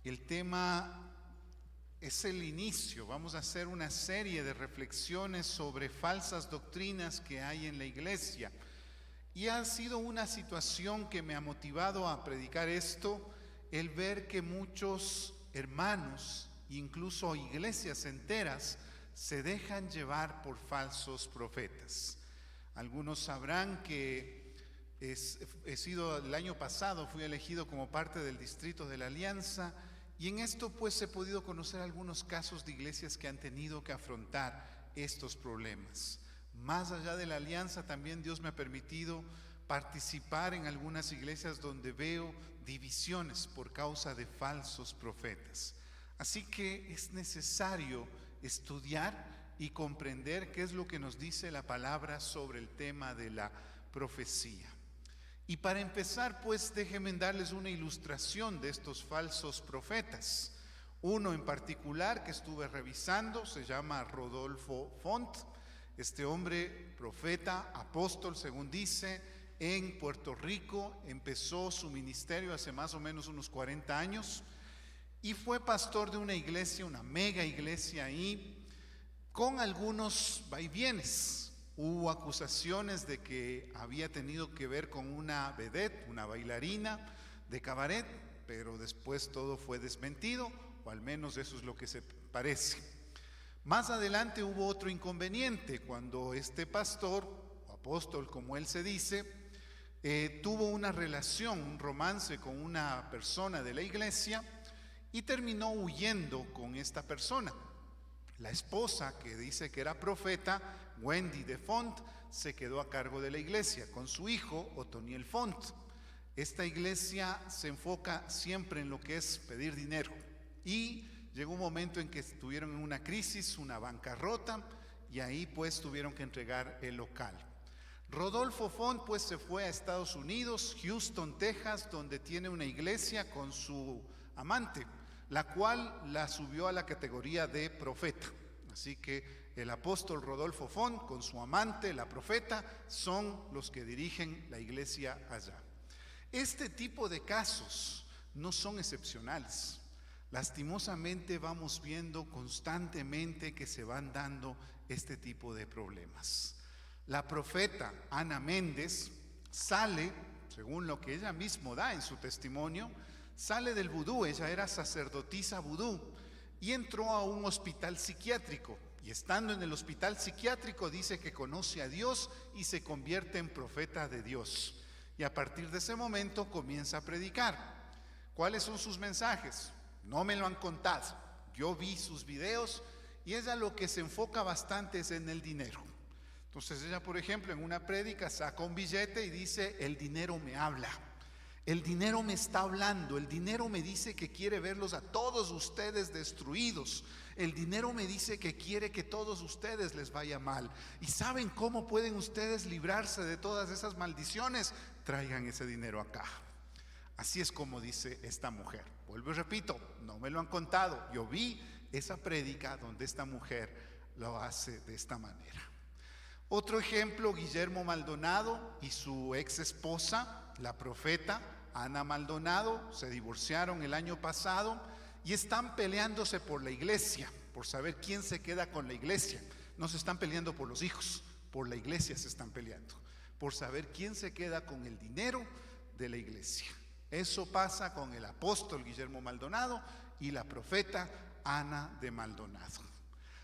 El tema es el inicio. Vamos a hacer una serie de reflexiones sobre falsas doctrinas que hay en la iglesia. Y ha sido una situación que me ha motivado a predicar esto, el ver que muchos hermanos, incluso iglesias enteras, se dejan llevar por falsos profetas. Algunos sabrán que el año pasado fui elegido como parte del distrito de la Alianza, y en esto pues he podido conocer algunos casos de iglesias que han tenido que afrontar estos problemas. Más allá de la Alianza, también Dios me ha permitido participar en algunas iglesias donde veo divisiones por causa de falsos profetas. Así que es necesario estudiar y comprender qué es lo que nos dice la palabra sobre el tema de la profecía. Y para empezar, pues déjenme darles una ilustración de estos falsos profetas. Uno en particular que estuve revisando se llama Rodolfo Font. Este hombre, profeta, apóstol, según dice, en Puerto Rico, empezó su ministerio hace más o menos unos 40 años y fue pastor de una iglesia, una mega iglesia ahí, con algunos vaivienes. Hubo acusaciones de que había tenido que ver con una vedette, una bailarina de cabaret, pero después todo fue desmentido, o al menos eso es lo que se parece. Más adelante hubo otro inconveniente, cuando este pastor, o apóstol como él se dice, tuvo una relación, un romance con una persona de la iglesia y terminó huyendo con esta persona. La esposa, que dice que era profeta, Wendy de Font, se quedó a cargo de la iglesia con su hijo, Otoniel Font. Esta iglesia se enfoca siempre en lo que es pedir dinero. Y llegó un momento en que estuvieron en una crisis, una bancarrota, y ahí pues tuvieron que entregar el local. Rodolfo Font pues se fue a Estados Unidos, Houston, Texas, donde tiene una iglesia con su amante, la cual la subió a la categoría de profeta. Así que el apóstol Rodolfo Font con su amante, la profeta, son los que dirigen la iglesia allá. Este tipo de casos no son excepcionales. Lastimosamente vamos viendo constantemente que se van dando este tipo de problemas. La profeta Ana Méndez sale, según lo que ella misma da en su testimonio, sale del vudú. Ella era sacerdotisa vudú y entró a un hospital psiquiátrico. Y estando en el hospital psiquiátrico dice que conoce a Dios y se convierte en profeta de Dios. Y a partir de ese momento comienza a predicar. ¿Cuáles son sus mensajes? No me lo han contado. Yo vi sus videos y ella lo que se enfoca bastante es en el dinero. Entonces ella, por ejemplo, en una prédica saca un billete y dice: el dinero me habla. El dinero me está hablando, el dinero me dice que quiere verlos a todos ustedes destruidos. El dinero me dice que quiere que todos ustedes les vaya mal. ¿Y saben cómo pueden ustedes librarse de todas esas maldiciones? Traigan ese dinero acá. Así es como dice esta mujer. Vuelvo y repito, no me lo han contado. Yo vi esa prédica donde esta mujer lo hace de esta manera. Otro ejemplo, Guillermo Maldonado y su ex esposa, la profeta Ana Maldonado, se divorciaron el año pasado y están peleándose por la iglesia, por saber quién se queda con la iglesia. No se están peleando por los hijos, por la iglesia se están peleando, por saber quién se queda con el dinero de la iglesia. Eso pasa con el apóstol Guillermo Maldonado y la profeta Ana de Maldonado.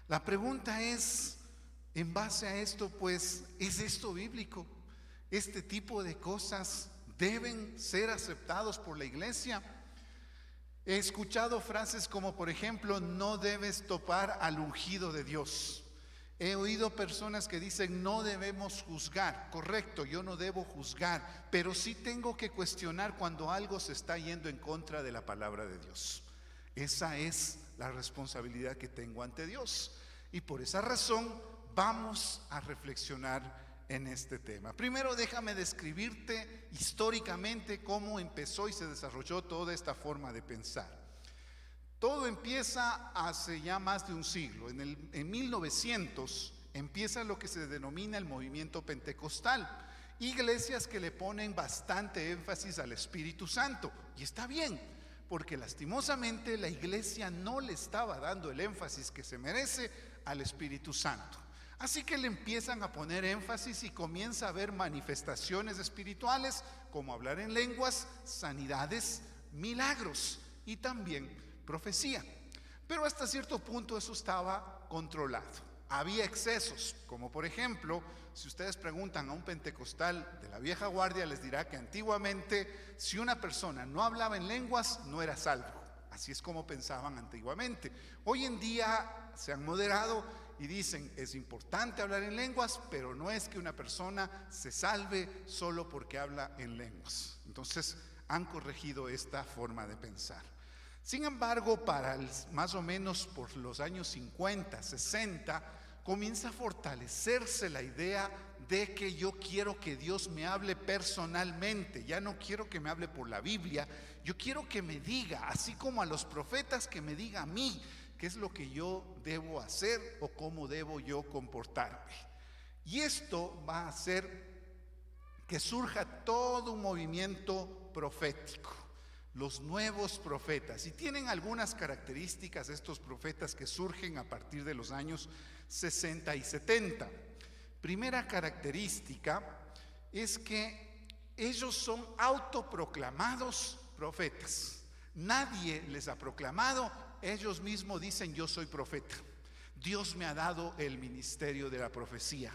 La pregunta es, en base a esto, pues, ¿es esto bíblico? ¿Este tipo de cosas deben ser aceptados por la iglesia? He escuchado frases como, por ejemplo, no debes topar al ungido de Dios. He oído personas que dicen no debemos juzgar. Correcto, yo no debo juzgar, pero sí tengo que cuestionar cuando algo se está yendo en contra de la palabra de Dios. Esa es la responsabilidad que tengo ante Dios. Y por esa razón vamos a reflexionar en este tema. Primero déjame describirte históricamente cómo empezó y se desarrolló toda esta forma de pensar. Todo empieza hace ya más de un siglo. En 1900 empieza lo que se denomina el movimiento pentecostal. Iglesias que le ponen bastante énfasis al Espíritu Santo. Y está bien, porque lastimosamente la iglesia no le estaba dando el énfasis que se merece al Espíritu Santo. Así que le empiezan a poner énfasis y comienza a haber manifestaciones espirituales como hablar en lenguas, sanidades, milagros y también profecía. Pero hasta cierto punto eso estaba controlado. Había excesos, como por ejemplo, si ustedes preguntan a un pentecostal de la vieja guardia, les dirá que antiguamente si una persona no hablaba en lenguas no era salvo. Así es como pensaban antiguamente. Hoy en día se han moderado y dicen, es importante hablar en lenguas, pero no es que una persona se salve solo porque habla en lenguas. Entonces han corregido esta forma de pensar. Sin embargo, más o menos por los años 50, 60, comienza a fortalecerse la idea de que yo quiero que Dios me hable personalmente. Ya no quiero que me hable por la Biblia, yo quiero que me diga, así como a los profetas, que me diga a mí qué es lo que yo debo hacer o cómo debo yo comportarme. Y esto va a hacer que surja todo un movimiento profético, los nuevos profetas. Y tienen algunas características estos profetas que surgen a partir de los años 60 y 70. Primera característica es que ellos son autoproclamados profetas. Nadie les ha proclamado, ellos mismos dicen yo soy profeta. Dios me ha dado el ministerio de la profecía,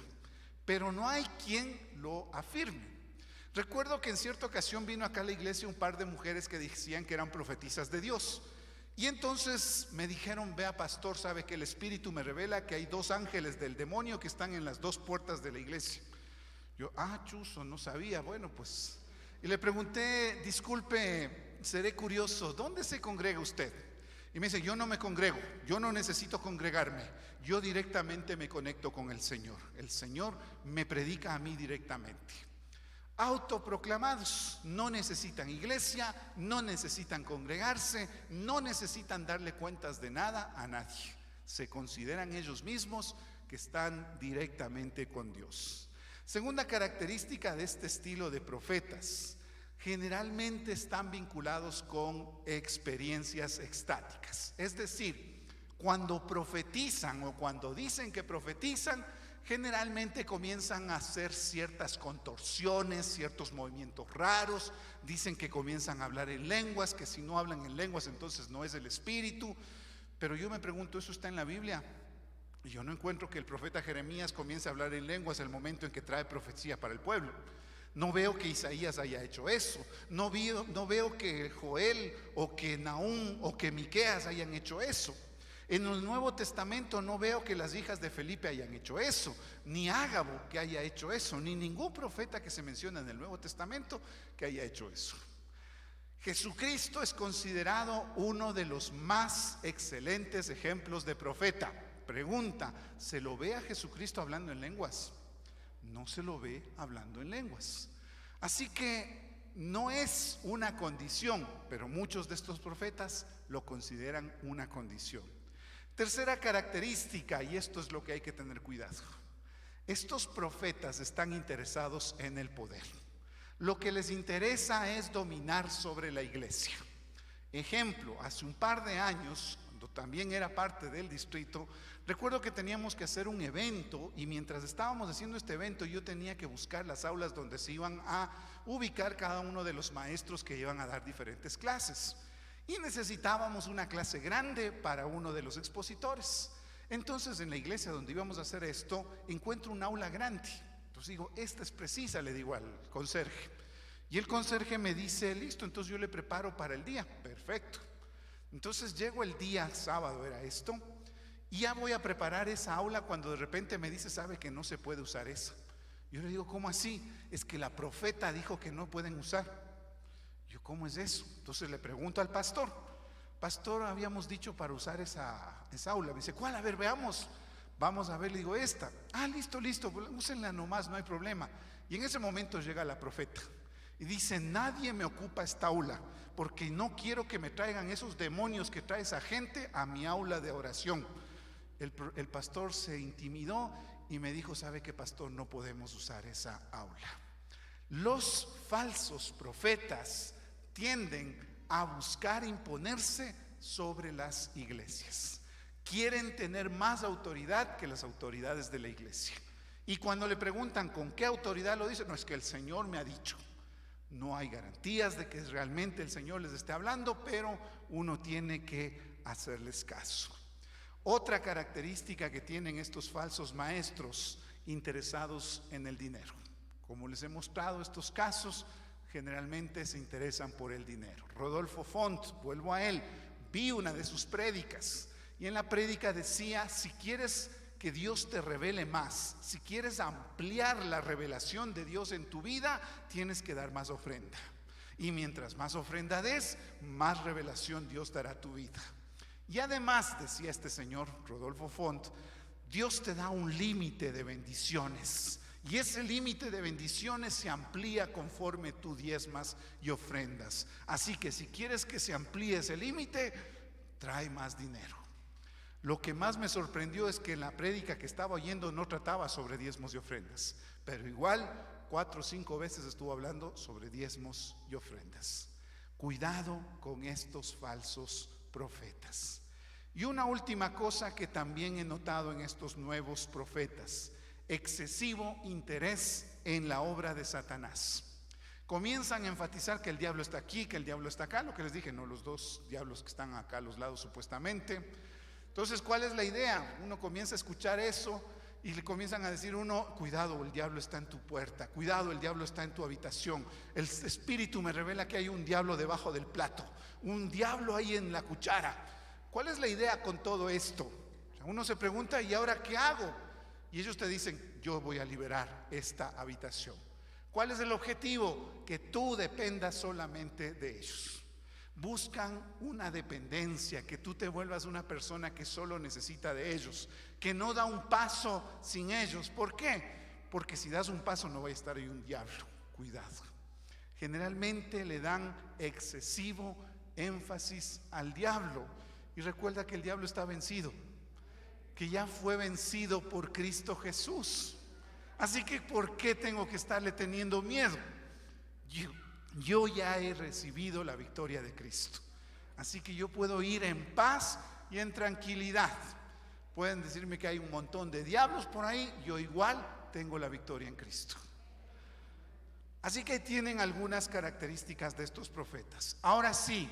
pero no hay quien lo afirme. Recuerdo que en cierta ocasión vino acá a la iglesia un par de mujeres que decían que eran profetisas de Dios. Y entonces me dijeron, vea pastor, sabe que el Espíritu me revela que hay 2 ángeles del demonio que están en las 2 puertas de la iglesia. Yo, chuzo, no sabía. Bueno, pues, y le pregunté, disculpe, seré curioso, ¿dónde se congrega usted? Y me dice, yo no me congrego, yo no necesito congregarme, yo directamente me conecto con el Señor me predica a mí directamente. Autoproclamados, no necesitan iglesia, no necesitan congregarse, no necesitan darle cuentas de nada a nadie. Se consideran ellos mismos que están directamente con Dios. Segunda característica de este estilo de profetas, generalmente están vinculados con experiencias extáticas. Es decir, cuando profetizan o cuando dicen que profetizan, generalmente comienzan a hacer ciertas contorsiones, ciertos movimientos raros. Dicen que comienzan a hablar en lenguas, que si no hablan en lenguas entonces no es el Espíritu. Pero yo me pregunto, ¿eso está en la Biblia? Y yo no encuentro que el profeta Jeremías comience a hablar en lenguas el momento en que trae profecía para el pueblo. No veo que Isaías haya hecho eso. No veo que Joel o que Nahum o que Miqueas hayan hecho eso. En el Nuevo Testamento no veo que las hijas de Felipe hayan hecho eso, ni Ágabo que haya hecho eso, ni ningún profeta que se menciona en el Nuevo Testamento que haya hecho eso. Jesucristo es considerado uno de los más excelentes ejemplos de profeta. Pregunta, ¿se lo ve a Jesucristo hablando en lenguas? No se lo ve hablando en lenguas. Así que no es una condición, pero muchos de estos profetas lo consideran una condición. Tercera característica, y esto es lo que hay que tener cuidado. Estos profetas están interesados en el poder. Lo que les interesa es dominar sobre la iglesia. Ejemplo, hace un par de años, cuando también era parte del distrito, recuerdo que teníamos que hacer un evento y mientras estábamos haciendo este evento yo tenía que buscar las aulas donde se iban a ubicar cada uno de los maestros que iban a dar diferentes clases. Y necesitábamos una clase grande para uno de los expositores. Entonces en la iglesia donde íbamos a hacer esto, encuentro un aula grande. Entonces digo, esta es precisa, le digo al conserje. Y el conserje me dice, listo, entonces yo le preparo para el día. Perfecto. Entonces llego el día, sábado era esto, y ya voy a preparar esa aula cuando de repente me dice, sabe que no se puede usar esa. Yo le digo, ¿cómo así? Es que la profeta dijo que no pueden usar. Yo, ¿cómo es eso? Entonces le pregunto al pastor, pastor, habíamos dicho para usar esa aula. Me dice, ¿cuál? A ver, veamos. Vamos a ver, le digo, esta. Listo, úsenla nomás, no hay problema. Y en ese momento llega la profeta y dice, nadie me ocupa esta aula, porque no quiero que me traigan esos demonios que trae esa gente a mi aula de oración. El pastor se intimidó y me dijo, ¿sabe qué, pastor? No podemos usar esa aula. Los falsos profetas tienden a buscar imponerse sobre las iglesias. Quieren tener más autoridad que las autoridades de la iglesia. Y cuando le preguntan con qué autoridad lo dicen, no, es que el Señor me ha dicho. No hay garantías de que realmente el Señor les esté hablando, pero uno tiene que hacerles caso. Otra característica que tienen estos falsos maestros interesados en el dinero. Como les he mostrado, estos casos generalmente se interesan por el dinero. Rodolfo Font, vuelvo a él, vi una de sus prédicas y en la prédica decía: si quieres que Dios te revele más, si quieres ampliar la revelación de Dios en tu vida, tienes que dar más ofrenda. Y mientras más ofrenda des, más revelación Dios dará a tu vida. Y además, decía este señor Rodolfo Font, Dios te da un límite de bendiciones. Y ese límite de bendiciones se amplía conforme tú diezmas y ofrendas. Así que si quieres que se amplíe ese límite, trae más dinero. Lo que más me sorprendió es que en la prédica que estaba oyendo no trataba sobre diezmos y ofrendas, pero igual 4 o 5 veces estuvo hablando sobre diezmos y ofrendas. Cuidado con estos falsos profetas. Y una última cosa que también he notado en estos nuevos profetas: excesivo interés en la obra de Satanás. Comienzan a enfatizar que el diablo está aquí, que el diablo está acá, lo que les dije, no, los dos diablos que están acá a los lados supuestamente. Entonces, ¿cuál es la idea? Uno comienza a escuchar eso y le comienzan a decir uno: cuidado, el diablo está en tu puerta, cuidado, el diablo está en tu habitación, el espíritu me revela que hay un diablo debajo del plato, un diablo ahí en la cuchara. ¿Cuál es la idea con todo esto? O sea, uno se pregunta: ¿y ahora qué hago? Y ellos te dicen: yo voy a liberar esta habitación. ¿Cuál es el objetivo? Que tú dependas solamente de ellos. Buscan una dependencia, que tú te vuelvas una persona que solo necesita de ellos, que no da un paso sin ellos. ¿Por qué? Porque si das un paso no va a estar ahí un diablo. Cuidado. Generalmente le dan excesivo énfasis al diablo. Y recuerda que el diablo está vencido, que ya fue vencido por Cristo Jesús. Así que ¿por qué tengo que estarle teniendo miedo? Yo ya he recibido la victoria de Cristo. Así que yo puedo ir en paz y en tranquilidad. Pueden decirme que hay un montón de diablos por ahí, yo igual tengo la victoria en Cristo. Así que tienen algunas características de estos profetas. Ahora sí,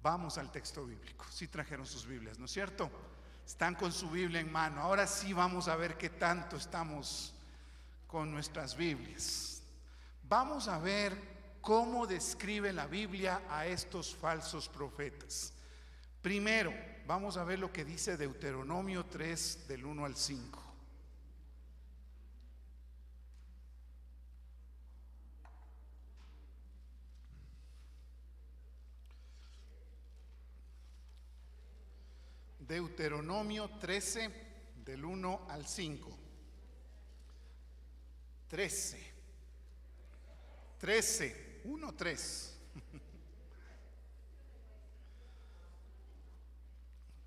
vamos al texto bíblico. Sí trajeron sus Biblias, ¿no es cierto? Están con su Biblia en mano. Ahora sí vamos a ver qué tanto estamos con nuestras Biblias. Vamos a ver cómo describe la Biblia a estos falsos profetas. Primero, vamos a ver lo que dice Deuteronomio 3, del 1 al 5. Deuteronomio 13, del 1 al 5. 13, 1, 3.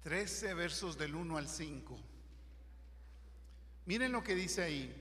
13 versos del 1 al 5. Miren lo que dice ahí: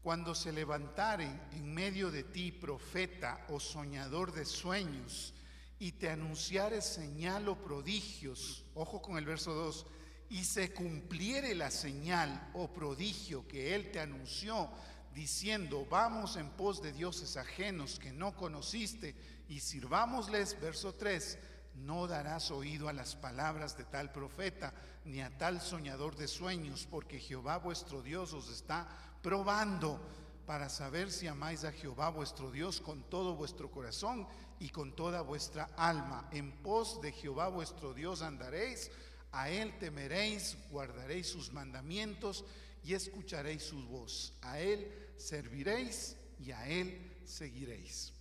cuando se levantare en medio de ti profeta o soñador de sueños y te anunciare señal o prodigios, ojo con el verso 2, y se cumpliere la señal o prodigio que él te anunció, diciendo: vamos en pos de dioses ajenos que no conociste y sirvámosles, verso 3, no darás oído a las palabras de tal profeta ni a tal soñador de sueños, porque Jehová vuestro Dios os está probando para saber si amáis a Jehová vuestro Dios con todo vuestro corazón y con toda vuestra alma. En pos de Jehová vuestro Dios andaréis, a él temeréis, guardaréis sus mandamientos y escucharéis su voz. A él serviréis y a él seguiréis.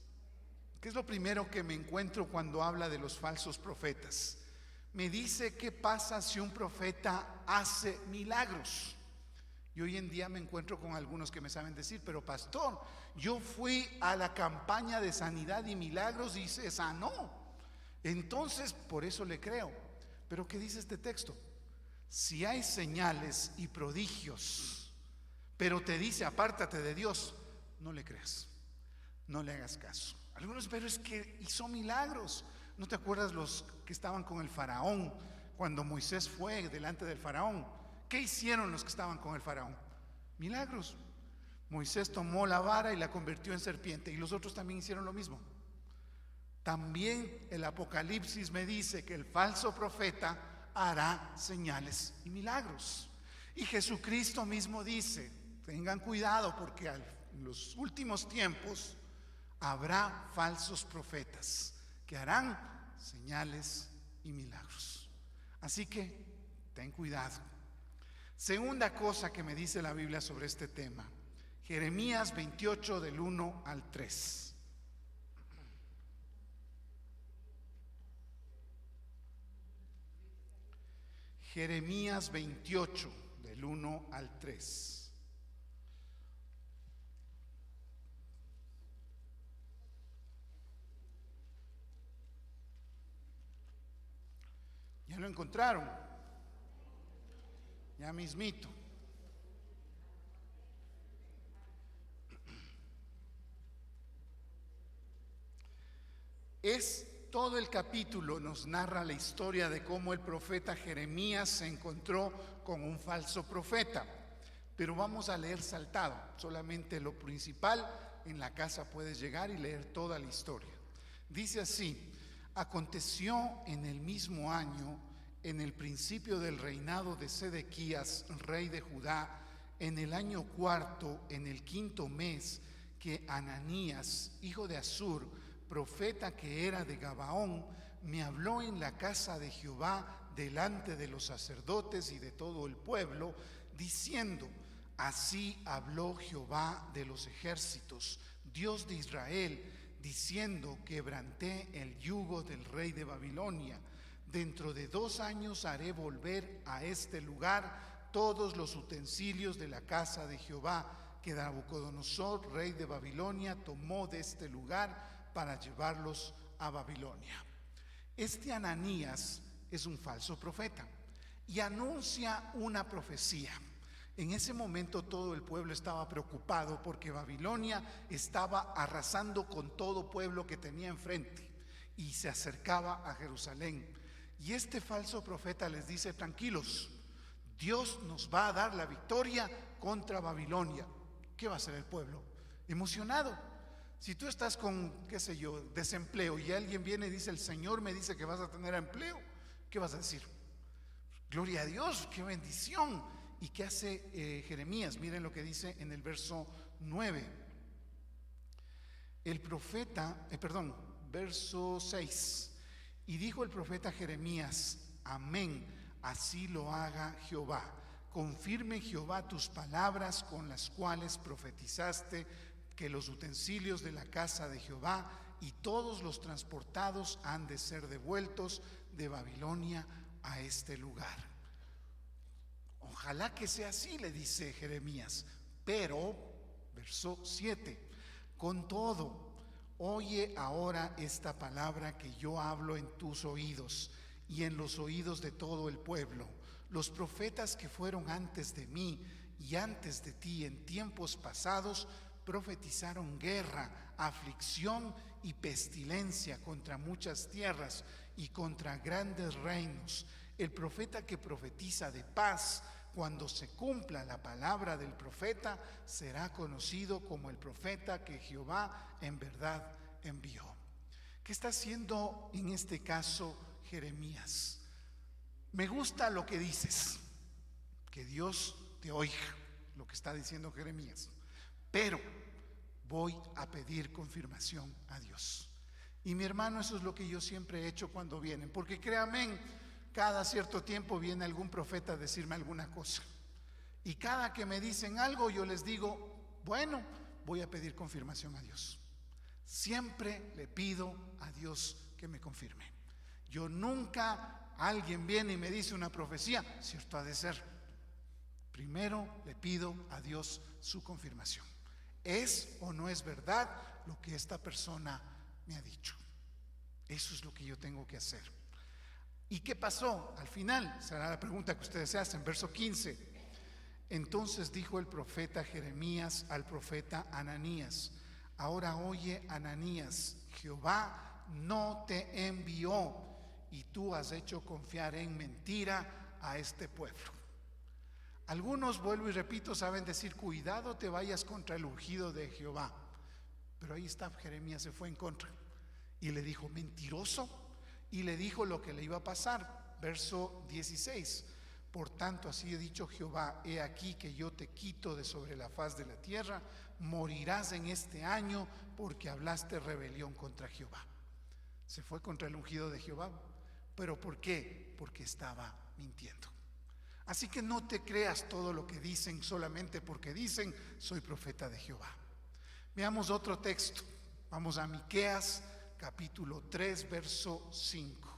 ¿Qué es lo primero que me encuentro cuando habla de los falsos profetas? Me dice: ¿qué pasa si un profeta hace milagros? Y hoy en día me encuentro con algunos que me saben decir: pero pastor, yo fui a la campaña de sanidad y milagros y se sanó, entonces por eso le creo. Pero ¿qué dice este texto? Si hay señales y prodigios, pero te dice apártate de Dios, no le creas, no le hagas caso. Algunos: pero es que hizo milagros. ¿No te acuerdas los que estaban con el faraón cuando Moisés fue delante del faraón? ¿Qué hicieron los que estaban con el faraón? Milagros. Moisés tomó la vara y la convirtió en serpiente, y los otros también hicieron lo mismo. También el Apocalipsis me dice que el falso profeta hará señales y milagros. Y Jesucristo mismo dice: tengan cuidado, porque en los últimos tiempos habrá falsos profetas que harán señales y milagros. Así que ten cuidado. Segunda cosa que me dice la Biblia sobre este tema, Jeremías 28 del 1 al 3. Jeremías 28 del 1 al 3. ¿Ya lo encontraron? Ya mismito. Todo el capítulo nos narra la historia de cómo el profeta Jeremías se encontró con un falso profeta. Pero vamos a leer saltado, solamente lo principal. En la casa puedes llegar y leer toda la historia. Dice así: aconteció en el mismo año, en el principio del reinado de Sedequías, rey de Judá, en el año cuarto, en el quinto mes, que Ananías, hijo de Azur, profeta que era de Gabaón, me habló en la casa de Jehová delante de los sacerdotes y de todo el pueblo, diciendo: así habló Jehová de los ejércitos, Dios de Israel, diciendo: quebranté el yugo del rey de Babilonia. Dentro de 2 años haré volver a este lugar todos los utensilios de la casa de Jehová, que Nabucodonosor, rey de Babilonia, tomó de este lugar para llevarlos a Babilonia. Este Ananías es un falso profeta y anuncia una profecía. En ese momento todo el pueblo estaba preocupado porque Babilonia estaba arrasando con todo pueblo que tenía enfrente y se acercaba a Jerusalén. Y este falso profeta les dice: tranquilos, Dios nos va a dar la victoria contra Babilonia. ¿Qué va a hacer el pueblo? Emocionado. Si tú estás con, qué sé yo, desempleo, y alguien viene y dice: el Señor me dice que vas a tener empleo, ¿qué vas a decir? Gloria a Dios, qué bendición. ¿Y qué hace Jeremías? Miren lo que dice en el verso 9. El profeta, verso 6. Y dijo el profeta Jeremías: amén, así lo haga Jehová. Confirme Jehová tus palabras con las cuales profetizaste, que los utensilios de la casa de Jehová y todos los transportados han de ser devueltos de Babilonia a este lugar. Ojalá que sea así, le dice Jeremías. Pero, verso 7, con todo, oye ahora esta palabra que yo hablo en tus oídos y en los oídos de todo el pueblo. Los profetas que fueron antes de mí y antes de ti en tiempos pasados profetizaron guerra, aflicción y pestilencia contra muchas tierras y contra grandes reinos. El profeta que profetiza de paz, cuando se cumpla la palabra del profeta, será conocido como el profeta que Jehová en verdad envió. ¿Qué está haciendo en este caso Jeremías? Me gusta lo que dices, que Dios te oiga, lo que está diciendo Jeremías. Pero voy a pedir confirmación a Dios. Y mi hermano, eso es lo que yo siempre he hecho cuando vienen, porque créanme, cada cierto tiempo viene algún profeta a decirme alguna cosa. Y cada que me dicen algo, yo les digo: bueno, voy a pedir confirmación a Dios. Siempre le pido a Dios que me confirme. Yo nunca, alguien viene y me dice una profecía, cierto ha de ser. Primero le pido a Dios su confirmación. ¿Es o no es verdad lo que esta persona me ha dicho? Eso es lo que yo tengo que hacer. ¿Y qué pasó? Al final, será la pregunta que ustedes se hacen, verso 15. Entonces dijo el profeta Jeremías al profeta Ananías: ahora oye, Ananías, Jehová no te envió, y tú has hecho confiar en mentira a este pueblo. Algunos, vuelvo y repito, saben decir: cuidado te vayas contra el ungido de Jehová. Pero ahí está, Jeremías se fue en contra y le dijo: mentiroso. Y le dijo lo que le iba a pasar. Verso 16: por tanto, así he dicho Jehová: he aquí que yo te quito de sobre la faz de la tierra, morirás en este año, porque hablaste rebelión contra Jehová. Se fue contra el ungido de Jehová. ¿Pero por qué? Porque estaba mintiendo. Así que no te creas todo lo que dicen solamente porque dicen: soy profeta de Jehová. Veamos otro texto. Vamos a Miqueas capítulo 3, verso 5.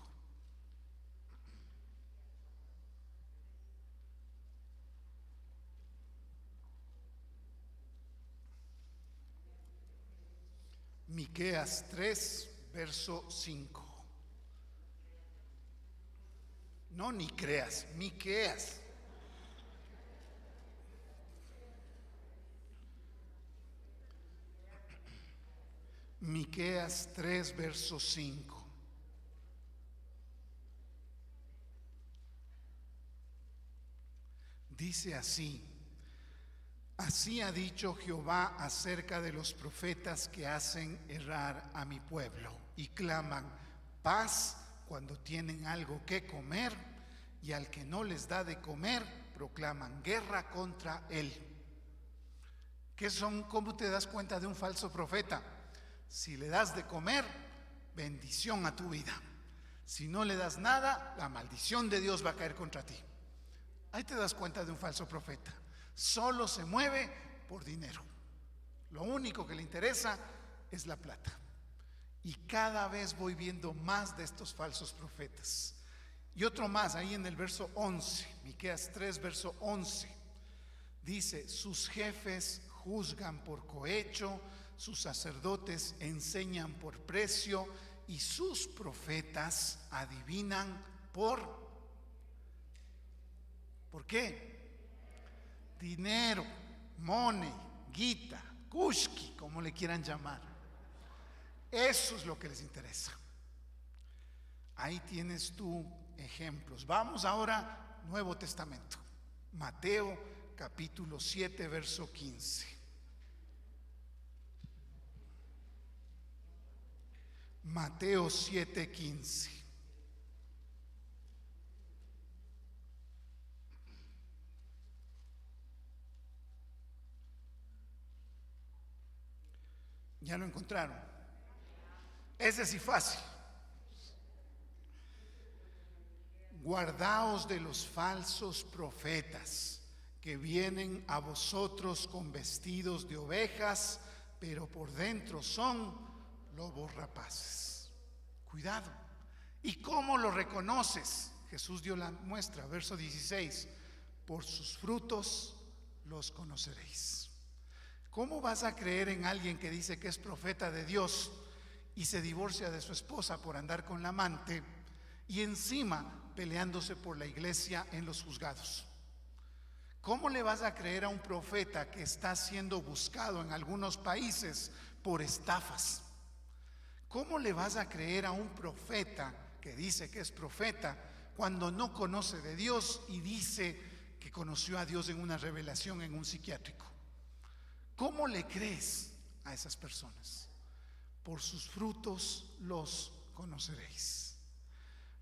Miqueas 3, verso 5. No, ni creas, Miqueas. Miqueas 3, verso 5. Dice así: así ha dicho Jehová acerca de los profetas que hacen errar a mi pueblo y claman paz cuando tienen algo que comer, y al que no les da de comer proclaman guerra contra él. ¿Qué son? ¿Cómo te das cuenta de un falso profeta? Si le das de comer, bendición a tu vida. Si no le das nada, la maldición de Dios va a caer contra ti. Ahí te das cuenta de un falso profeta. Solo se mueve por dinero. Lo único que le interesa es la plata. Y cada vez voy viendo más de estos falsos profetas. Y otro más, ahí en el verso 11, Miqueas 3, verso 11. Dice: sus jefes juzgan por cohecho, sus sacerdotes enseñan por precio, y sus profetas adivinan ¿por qué? Dinero, money, guita, kushki, como le quieran llamar. Eso es lo que les interesa. Ahí tienes tú ejemplos. Vamos ahora, Nuevo Testamento. Mateo capítulo 7, verso 15. Mateo 7, 15. ¿Ya lo encontraron? Ese sí fácil. Guardaos de los falsos profetas que vienen a vosotros con vestidos de ovejas, pero por dentro son lobos rapaces. Cuidado. ¿Y cómo lo reconoces? Jesús dio la muestra, verso 16: por sus frutos los conoceréis. ¿Cómo vas a creer en alguien que dice que es profeta de Dios y se divorcia de su esposa por andar con la amante y encima peleándose por la iglesia en los juzgados? ¿Cómo le vas a creer a un profeta que está siendo buscado en algunos países por estafas? ¿Cómo le vas a creer a un profeta que dice que es profeta cuando no conoce de Dios y dice que conoció a Dios en una revelación en un psiquiátrico? ¿Cómo le crees a esas personas? Por sus frutos los conoceréis.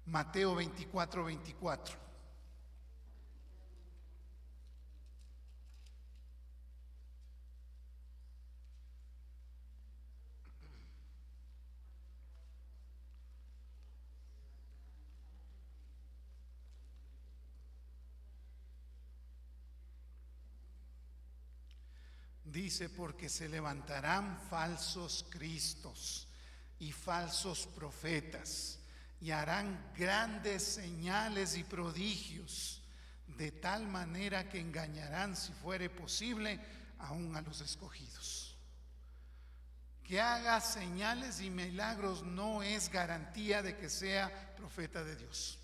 Mateo 24, 24. Dice: porque se levantarán falsos cristos y falsos profetas, y harán grandes señales y prodigios, de tal manera que engañarán, si fuere posible, aún a los escogidos. Que haga señales y milagros no es garantía de que sea profeta de Dios.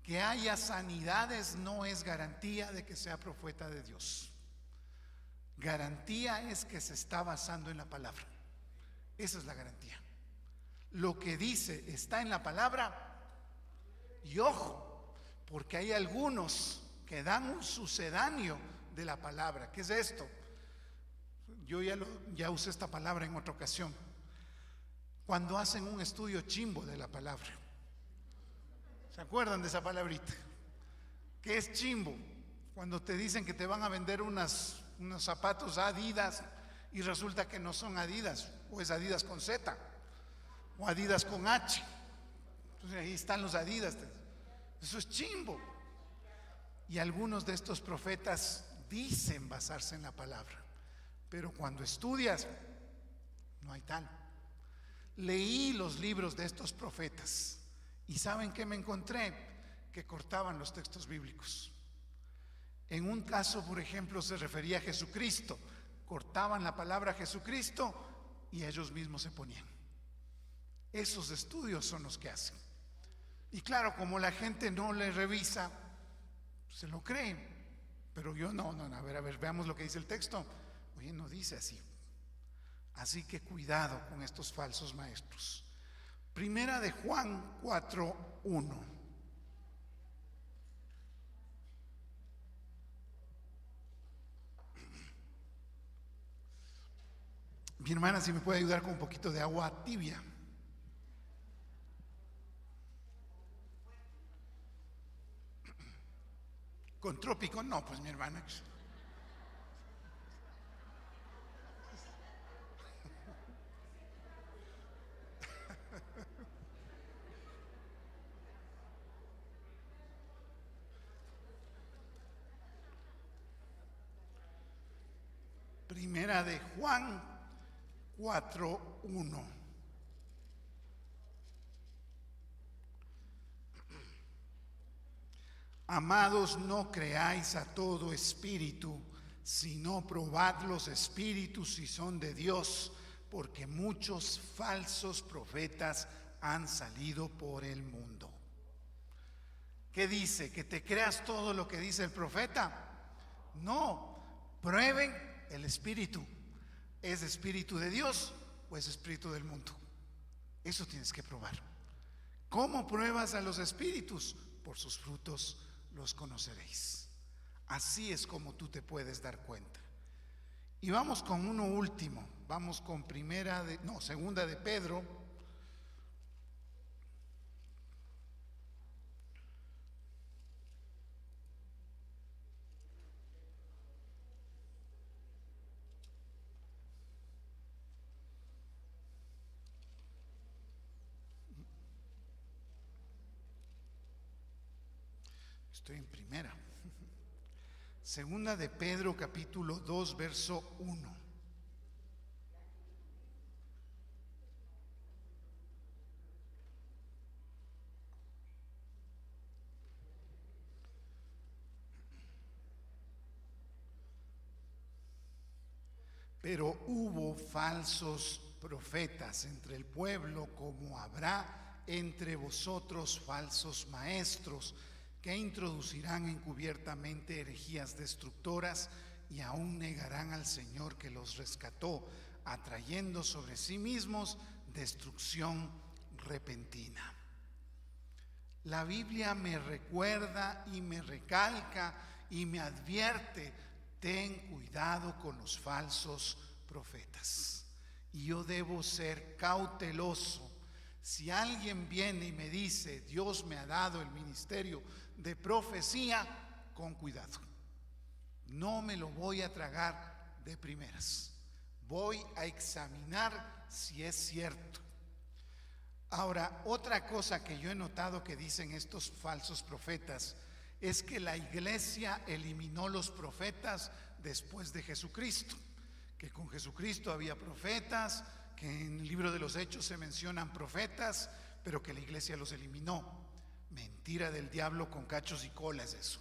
Que haya sanidades no es garantía de que sea profeta de Dios. Garantía es que se está basando en la palabra. Esa es la garantía. lo que dice está en la palabra. Y ojo, porque hay algunos que dan un sucedáneo de la palabra. ¿Qué es esto? Yo ya usé esta palabra en otra ocasión. Cuando hacen un estudio chimbo de la palabra. ¿Se acuerdan de esa palabrita? ¿Qué es chimbo? Cuando te dicen que te van a vender unos zapatos Adidas y resulta que no son Adidas, o es Adidas con Z, o Adidas con H. Entonces ahí están los Adidas. Eso es chimbo. Y algunos de estos profetas dicen basarse en la palabra, pero cuando estudias, no hay tal. Leí los libros de estos profetas y ¿saben qué me encontré? Que cortaban los textos bíblicos. En un caso, por ejemplo, se refería a Jesucristo. Cortaban la palabra Jesucristo y ellos mismos se ponían. Esos estudios son los que hacen. Y claro, como la gente no le revisa, se lo creen. Pero yo no, a ver, veamos lo que dice el texto. Oye, no dice así. Así que cuidado con estos falsos maestros. Primera de Juan 4:1. Mi hermana, si me puede ayudar con un poquito de agua tibia. ¿Con trópico? No, pues mi hermana. Primera de Juan 4:1. Amados, no creáis a todo espíritu, sino probad los espíritus si son de Dios, porque muchos falsos profetas han salido por el mundo. ¿Qué dice? ¿Que te creas todo lo que dice el profeta? No, prueben el espíritu. ¿Es espíritu de Dios o es espíritu del mundo? Eso tienes que probar. ¿Cómo pruebas a los espíritus? Por sus frutos los conoceréis. Así es como tú te puedes dar cuenta. Y vamos con uno último. Vamos con segunda de Pedro. Estoy en primera. Segunda de Pedro, capítulo 2, verso 1. Pero hubo falsos profetas entre el pueblo, como habrá entre vosotros falsos maestros, que introducirán encubiertamente herejías destructoras y aún negarán al Señor que los rescató, atrayendo sobre sí mismos destrucción repentina. La Biblia me recuerda y me recalca y me advierte: ten cuidado con los falsos profetas. Y yo debo ser cauteloso. Si alguien viene y me dice: Dios me ha dado el ministerio de profecía, con cuidado. No me lo voy a tragar de primeras. Voy a examinar si es cierto. Ahora, otra cosa que yo he notado que dicen estos falsos profetas es que la iglesia eliminó los profetas después de Jesucristo, que con Jesucristo había profetas, que en el libro de los Hechos se mencionan profetas, pero que la iglesia los eliminó. Mentira del diablo con cachos y colas eso.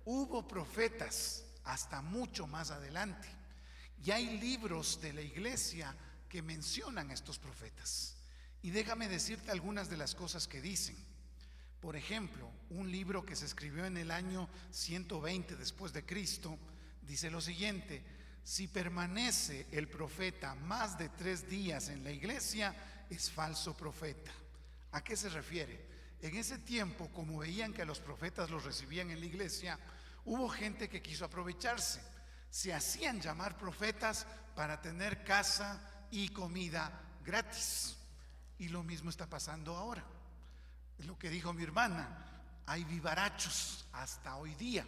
Hubo profetas hasta mucho más adelante, y hay libros de la iglesia que mencionan a estos profetas. Y déjame decirte algunas de las cosas que dicen. Por ejemplo, un libro que se escribió en el año 120 después de Cristo dice lo siguiente: si permanece el profeta más de 3 días en la iglesia, es falso profeta. ¿A qué se refiere? En ese tiempo, como veían que a los profetas los recibían en la iglesia, hubo gente que quiso aprovecharse. Se hacían llamar profetas para tener casa y comida gratis. Y lo mismo está pasando ahora. Es lo que dijo mi hermana. Hay vivarachos hasta hoy día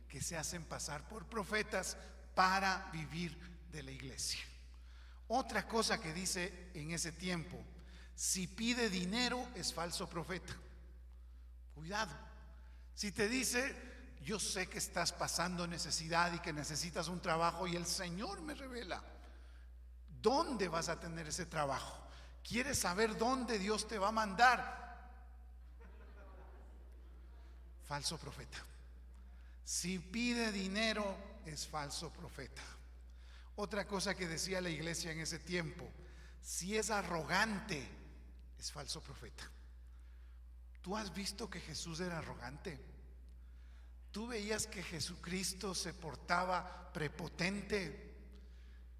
que se hacen pasar por profetas para vivir de la iglesia. Otra cosa que dice en ese tiempo: si pide dinero es falso profeta. Cuidado. Si te dice: yo sé que estás pasando necesidad y que necesitas un trabajo y el Señor me revela dónde vas a tener ese trabajo, ¿quieres saber dónde Dios te va a mandar? Falso profeta. Si pide dinero es falso profeta. Otra cosa que decía la iglesia en ese tiempo: si es arrogante es falso profeta. ¿Tú has visto que Jesús era arrogante? ¿Tú veías que Jesucristo se portaba prepotente?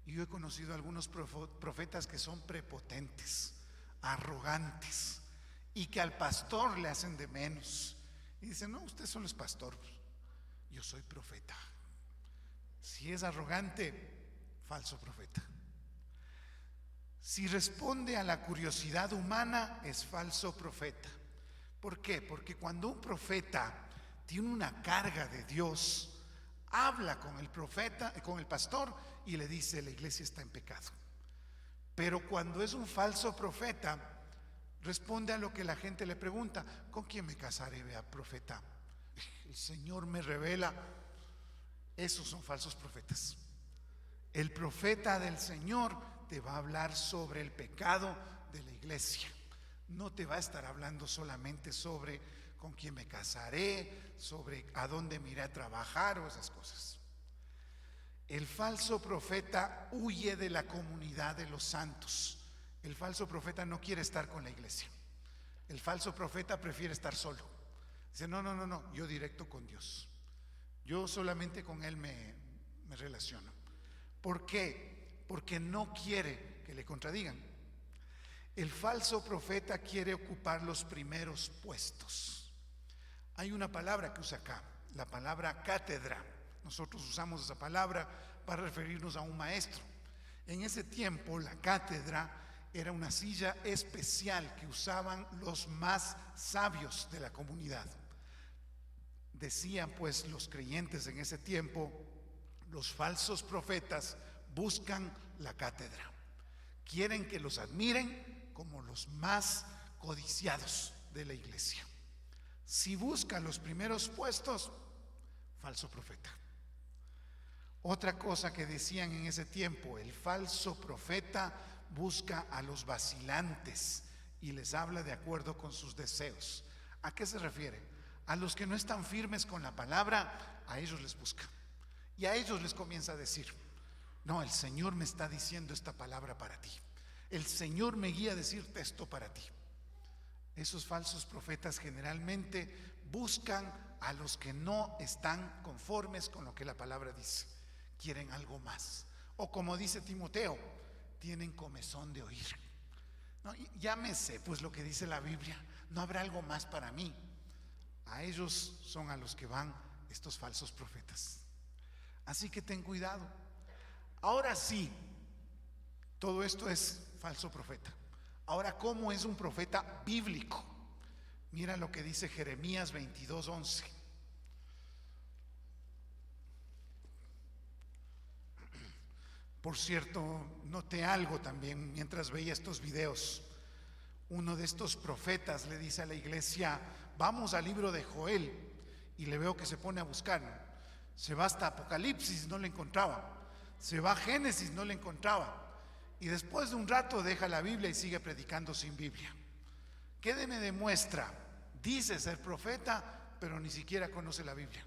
Y yo he conocido a algunos profetas que son prepotentes, arrogantes, y que al pastor le hacen de menos. Y dicen: no, usted solo es pastor, yo soy profeta. Si es arrogante, falso profeta. Si responde a la curiosidad humana, es falso profeta. ¿Por qué? Porque cuando un profeta tiene una carga de Dios, habla con el profeta, con el pastor, y le dice: la iglesia está en pecado. Pero cuando es un falso profeta, responde a lo que la gente le pregunta: ¿con quién me casaré? Vea, profeta, el Señor me revela. Esos son falsos profetas. El profeta del Señor te va a hablar sobre el pecado de la iglesia. No te va a estar hablando solamente sobre con quién me casaré, sobre a dónde me iré a trabajar o esas cosas. El falso profeta huye de la comunidad de los santos. El falso profeta no quiere estar con la iglesia. El falso profeta prefiere estar solo. Dice: no, yo directo con Dios. Yo solamente con Él me relaciono. ¿Por qué? Porque no quiere que le contradigan. El falso profeta quiere ocupar los primeros puestos. Hay una palabra que usa acá, la palabra cátedra. Nosotros usamos esa palabra para referirnos a un maestro. En ese tiempo la cátedra era una silla especial que usaban los más sabios de la comunidad. Decían pues los creyentes en ese tiempo: los falsos profetas buscan la cátedra. Quieren que los admiren como los más codiciados de la iglesia. Si busca los primeros puestos, falso profeta. Otra cosa que decían en ese tiempo: el falso profeta busca a los vacilantes y les habla de acuerdo con sus deseos. ¿A qué se refiere? A los que no están firmes con la palabra, a ellos les busca. Y a ellos les comienza a decir: no, el Señor me está diciendo esta palabra para ti. El Señor me guía a decirte esto para ti. Esos falsos profetas generalmente buscan a los que no están conformes con lo que la palabra dice. Quieren algo más. O como dice Timoteo, tienen comezón de oír. No, ya me sé pues lo que dice la Biblia. ¿No habrá algo más para mí? A ellos son a los que van estos falsos profetas. Así que ten cuidado. Ahora sí, todo esto es falso profeta. Ahora, ¿cómo es un profeta bíblico? Mira lo que dice Jeremías 22:11. Por cierto, noté algo también mientras veía estos videos. Uno de estos profetas le dice a la iglesia: vamos al libro de Joel, y le veo que se pone a buscar. Se va hasta Apocalipsis, no le encontraba. Se va a Génesis, no le encontraba. Y después de un rato deja la Biblia y sigue predicando sin Biblia. ¿Qué me demuestra? Dice ser profeta, pero ni siquiera conoce la Biblia.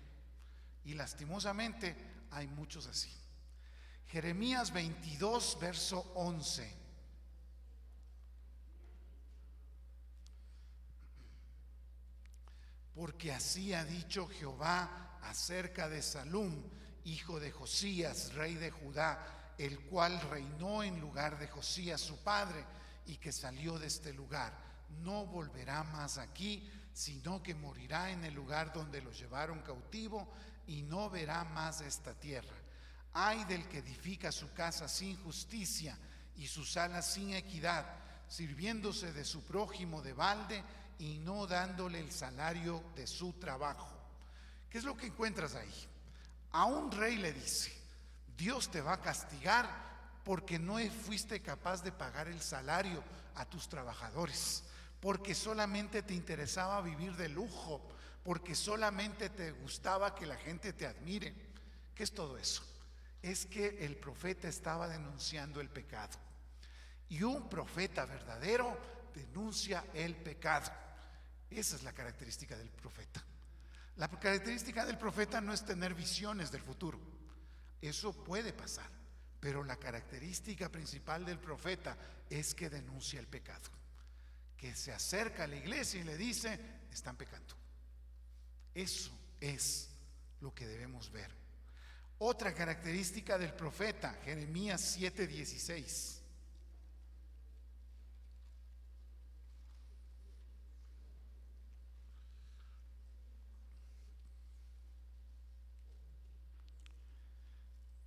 Y lastimosamente hay muchos así. Jeremías 22, verso 11. Porque así ha dicho Jehová acerca de Salum, hijo de Josías, rey de Judá, el cual reinó en lugar de Josías su padre, y que salió de este lugar. No volverá más aquí, sino que morirá en el lugar donde lo llevaron cautivo y no verá más esta tierra. Ay del que edifica su casa sin justicia y sus alas sin equidad, sirviéndose de su prójimo de balde y no dándole el salario de su trabajo. ¿Qué es lo que encuentras ahí? A un rey le dice: Dios te va a castigar porque no fuiste capaz de pagar el salario a tus trabajadores, porque solamente te interesaba vivir de lujo, porque solamente te gustaba que la gente te admire. ¿Qué es todo eso? Es que el profeta estaba denunciando el pecado. Y un profeta verdadero denuncia el pecado. Esa es la característica del profeta. La característica del profeta no es tener visiones del futuro. Eso puede pasar. Pero la característica principal del profeta es que denuncia el pecado. Que se acerca a la iglesia y le dice: están pecando. Eso es lo que debemos ver. Otra característica del profeta, Jeremías 7:16.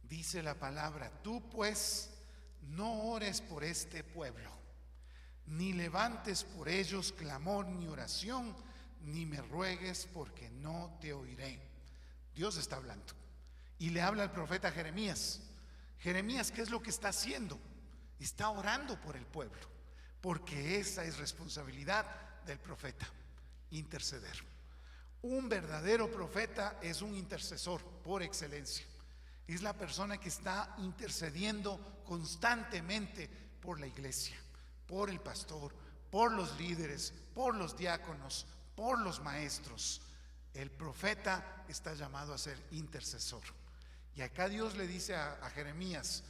Dice la palabra: tú pues no ores por este pueblo, ni levantes por ellos clamor ni oración, ni me ruegues porque no te oiré. Dios está hablando y le habla al profeta Jeremías. Jeremías, ¿qué es lo que está haciendo? Está orando por el pueblo, porque esa es responsabilidad del profeta, interceder. Un verdadero profeta es un intercesor por excelencia. Es la persona que está intercediendo constantemente por la iglesia, por el pastor, por los líderes, por los diáconos, por los maestros. El profeta está llamado a ser intercesor. Y acá Dios le dice a Jeremías: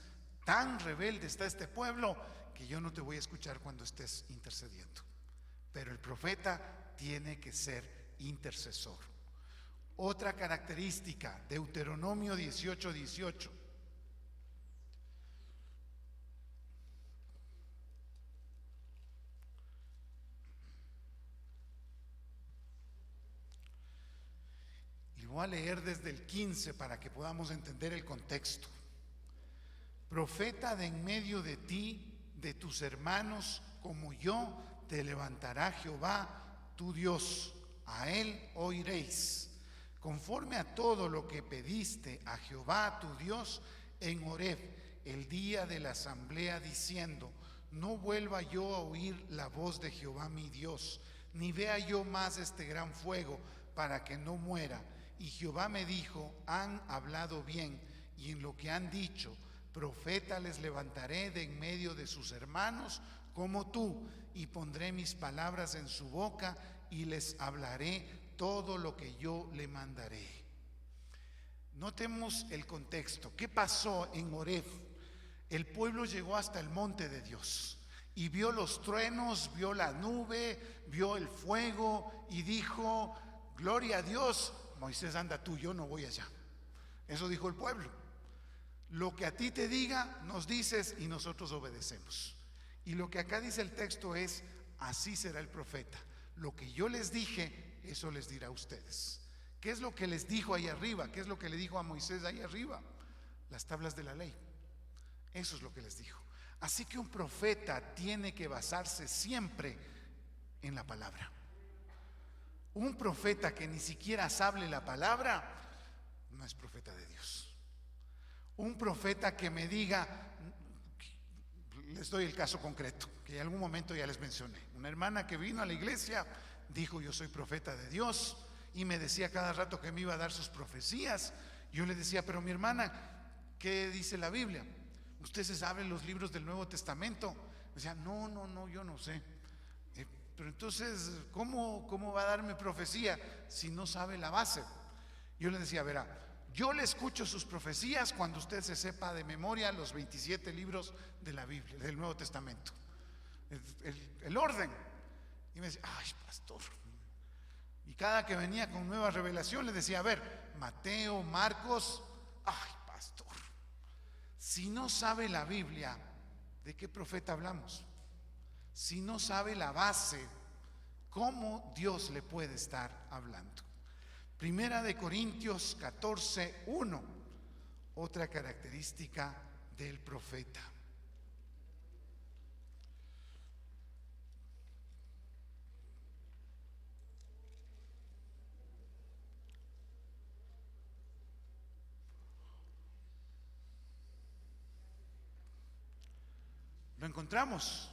tan rebelde está este pueblo que yo no te voy a escuchar cuando estés intercediendo. Pero el profeta tiene que ser intercesor. Otra característica, Deuteronomio 18:18. Y voy a leer desde el 15 para que podamos entender el contexto. Profeta de en medio de ti, de tus hermanos, como yo, te levantará Jehová, tu Dios. A él oiréis. Conforme a todo lo que pediste a Jehová tu Dios en Horeb, el día de la asamblea, diciendo: no vuelva yo a oír la voz de Jehová mi Dios, ni vea yo más este gran fuego, para que no muera. Y Jehová me dijo: han hablado bien, y en lo que han dicho, profeta les levantaré de en medio de sus hermanos como tú, y pondré mis palabras en su boca, y les hablaré todo lo que yo le mandaré. Notemos el contexto. ¿Qué pasó en Horeb? El pueblo llegó hasta el monte de Dios y vio los truenos, vio la nube, vio el fuego y dijo: gloria a Dios. Moisés, anda tú, yo no voy allá. Eso dijo el pueblo. Lo que a ti te diga, nos dices y nosotros obedecemos. Y lo que acá dice el texto es: así será el profeta. Lo que yo les dije, eso les dirá a ustedes. ¿Qué es lo que les dijo ahí arriba? ¿Qué es lo que le dijo a Moisés ahí arriba? Las tablas de la ley. Eso es lo que les dijo. Así que un profeta tiene que basarse siempre en la palabra. Un profeta que ni siquiera sabe la palabra no es profeta de Dios. Un profeta que me diga, les doy el caso concreto, que en algún momento ya les mencioné. Una hermana que vino a la iglesia dijo: yo soy profeta de Dios, y me decía cada rato que me iba a dar sus profecías. Yo le decía: pero mi hermana, ¿qué dice la Biblia? ¿Usted se sabe los libros del Nuevo Testamento? Me decía: no, yo no sé. Pero entonces, ¿cómo va a darme profecía si no sabe la base? Yo le decía: verá, yo le escucho sus profecías cuando usted se sepa de memoria los 27 libros de la Biblia, del Nuevo Testamento, el orden. Y me decía: ay, pastor. Y cada que venía con nueva revelación le decía: a ver, Mateo, Marcos. Ay, pastor, si no sabe la Biblia, ¿de qué profeta hablamos? si no sabe la base, cómo Dios le puede estar hablando? Primera de Corintios 14:1, otra característica del profeta. Lo encontramos.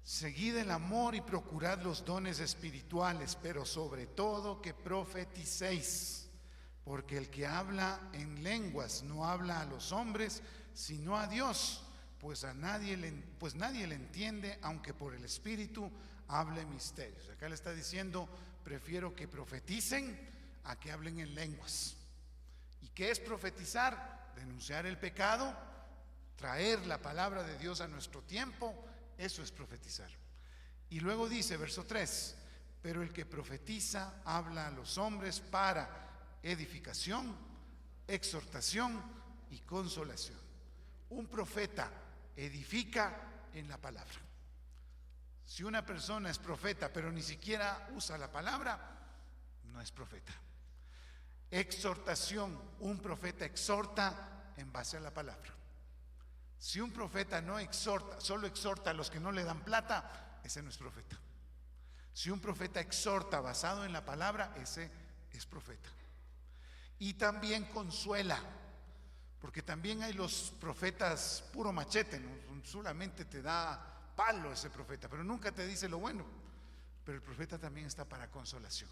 Seguid el amor y procurad los dones espirituales, pero sobre todo que profeticéis, porque el que habla en lenguas no habla a los hombres, sino a Dios, pues nadie le entiende, aunque por el Espíritu hable misterios. Acá le está diciendo, prefiero que profeticen a que hablen en lenguas. ¿Y qué es profetizar? Denunciar el pecado, traer la palabra de Dios a nuestro tiempo. Eso es profetizar. Y luego dice, verso 3, pero el que profetiza habla a los hombres para edificación, exhortación y consolación. Un profeta edifica en la palabra. Si una persona es profeta pero ni siquiera usa la palabra, no es profeta. Exhortación, un profeta exhorta en base a la palabra. Si un profeta no exhorta, solo exhorta a los que no le dan plata, ese no es profeta. Si un profeta exhorta basado en la palabra, ese es profeta. Y también consuela, porque también hay los profetas puro machete, ¿no? Solamente te da palo ese profeta, pero nunca te dice lo bueno. Pero el profeta también está para consolación,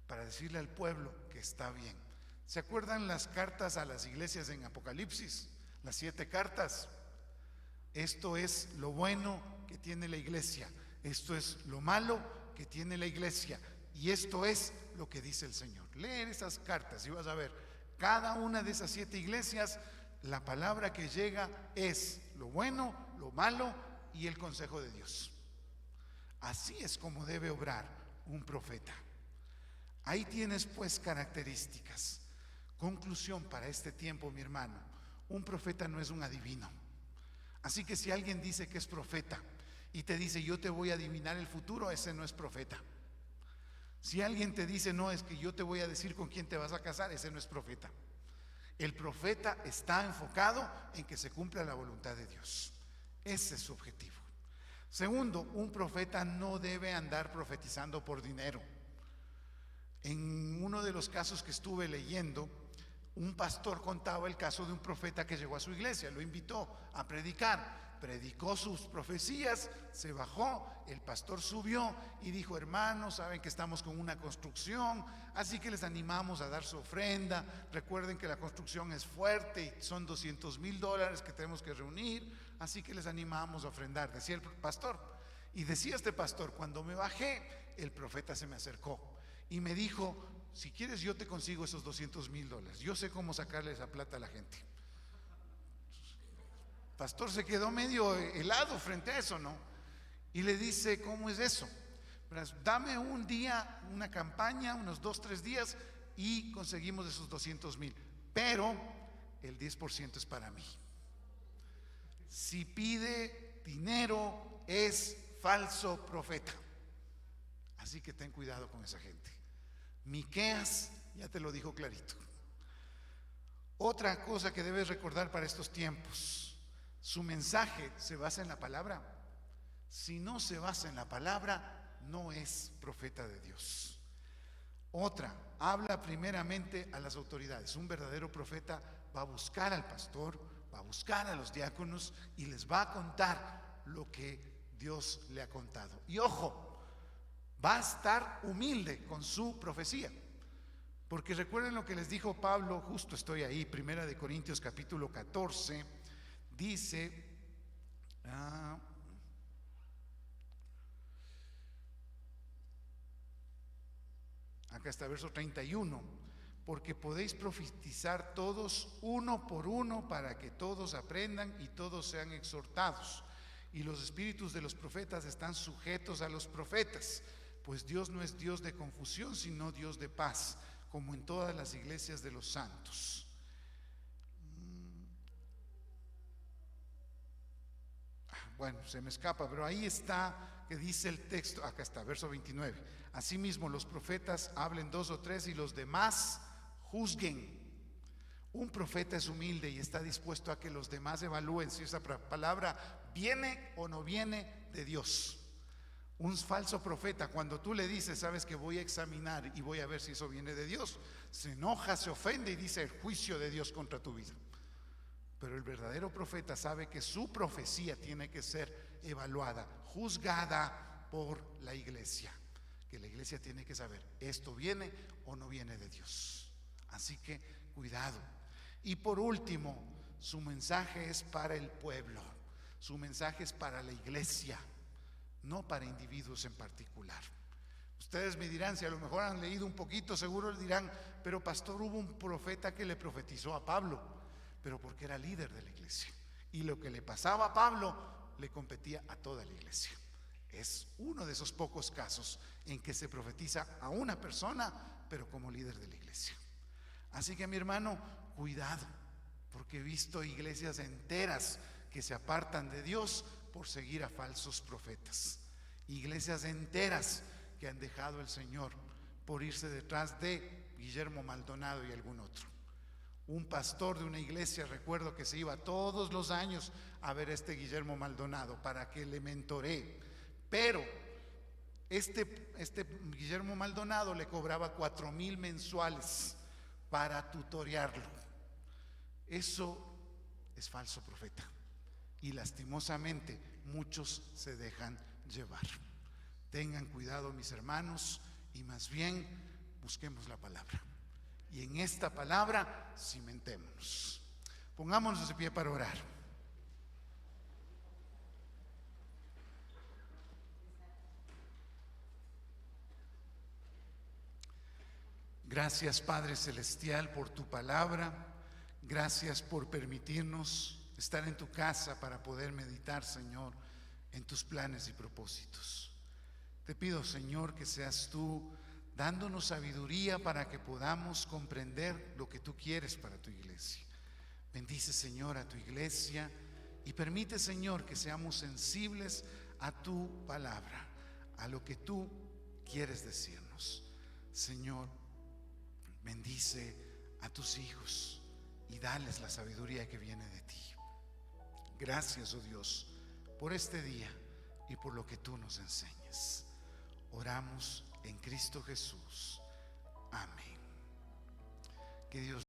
para decirle al pueblo que está bien. ¿Se acuerdan las cartas a las iglesias en Apocalipsis? Las 7 cartas. Esto es lo bueno que tiene la iglesia, esto es lo malo que tiene la iglesia, y esto es lo que dice el Señor. Leer esas cartas y vas a ver, cada una de esas 7 iglesias, la palabra que llega es lo bueno, lo malo y el consejo de Dios. Así es como debe obrar un profeta. Ahí tienes pues características. Conclusión para este tiempo, mi hermano. Un profeta no es un adivino. Así que si alguien dice que es profeta y te dice yo te voy a adivinar el futuro, ese no es profeta. Si alguien te dice no, es que yo te voy a decir con quién te vas a casar, ese no es profeta. El profeta está enfocado en que se cumpla la voluntad de Dios. Ese es su objetivo. Segundo, un profeta no debe andar profetizando por dinero. En uno de los casos que estuve leyendo, un pastor contaba el caso de un profeta que llegó a su iglesia, lo invitó a predicar, predicó sus profecías, se bajó, el pastor subió y dijo: hermanos, saben que estamos con una construcción, así que les animamos a dar su ofrenda. Recuerden que la construcción es fuerte y son $200,000 que tenemos que reunir, así que les animamos a ofrendar, decía el pastor. Y decía este pastor: cuando me bajé, el profeta se me acercó y me dijo: si quieres yo te consigo esos $200,000, yo sé cómo sacarle esa plata a la gente. El pastor se quedó medio helado frente a eso, ¿no? Y le dice: ¿cómo es eso? Dame un día, una campaña, unos 2-3 días y conseguimos esos 200,000, pero el 10% es para mí. Si pide dinero es falso profeta, así que ten cuidado con esa gente. Miqueas ya te lo dijo clarito. Otra cosa que debes recordar para estos tiempos: su mensaje se basa en la palabra. Si no se basa en la palabra, no es profeta de Dios. Otra, habla primeramente a las autoridades. Un verdadero profeta va a buscar al pastor, va a buscar a los diáconos y les va a contar lo que Dios le ha contado. Y ojo, va a estar humilde con su profecía, porque recuerden lo que les dijo Pablo, justo estoy ahí, 1 de Corintios capítulo 14, dice, acá está verso 31, porque podéis profetizar todos uno por uno, para que todos aprendan y todos sean exhortados, y los espíritus de los profetas están sujetos a los profetas, pues Dios no es Dios de confusión, sino Dios de paz, como en todas las iglesias de los santos. Bueno, bueno, se me escapa, pero ahí está, que dice el texto, acá está, verso 29. Asimismo, los profetas hablen 2 o 3 y los demás juzguen. Un profeta es humilde y está dispuesto a que los demás evalúen si esa palabra viene o no viene de Dios. Un falso profeta, cuando tú le dices, sabes que voy a examinar y voy a ver si eso viene de Dios, se enoja, se ofende y dice el juicio de Dios contra tu vida. Pero el verdadero profeta sabe que su profecía tiene que ser evaluada, juzgada por la iglesia. Que la iglesia tiene que saber, esto viene o no viene de Dios. Así que cuidado. Y por último, su mensaje es para el pueblo. Su mensaje es para la iglesia, no para individuos en particular. Ustedes me dirán, si a lo mejor han leído un poquito, seguro dirán, pero pastor, hubo un profeta que le profetizó a Pablo, pero porque era líder de la iglesia. Y lo que le pasaba a Pablo le competía a toda la iglesia. Es uno de esos pocos casos en que se profetiza a una persona, pero como líder de la iglesia. Así que mi hermano, cuidado, porque he visto iglesias enteras que se apartan de Dios por seguir a falsos profetas. Iglesias enteras que han dejado al Señor por irse detrás de Guillermo Maldonado y algún otro. Un pastor de una iglesia, recuerdo que se iba todos los años a ver a este Guillermo Maldonado para que le mentoree. Pero este Guillermo Maldonado le cobraba 4,000 mensuales para tutorearlo. Eso es falso profeta. Y lastimosamente muchos se dejan llevar. Tengan cuidado, mis hermanos, y más bien busquemos la palabra. Y en esta palabra cimentémonos. Pongámonos de pie para orar. Gracias, Padre Celestial, por tu palabra. Gracias por permitirnos estar en tu casa para poder meditar, Señor, en tus planes y propósitos. Te pido, Señor, que seas tú dándonos sabiduría para que podamos comprender lo que tú quieres para tu iglesia. Bendice, Señor, a tu iglesia y permite, Señor, que seamos sensibles a tu palabra, a lo que tú quieres decirnos. Señor, bendice a tus hijos y dales la sabiduría que viene de ti. Gracias, oh Dios, por este día y por lo que tú nos enseñas. Oramos en Cristo Jesús. Amén. Que Dios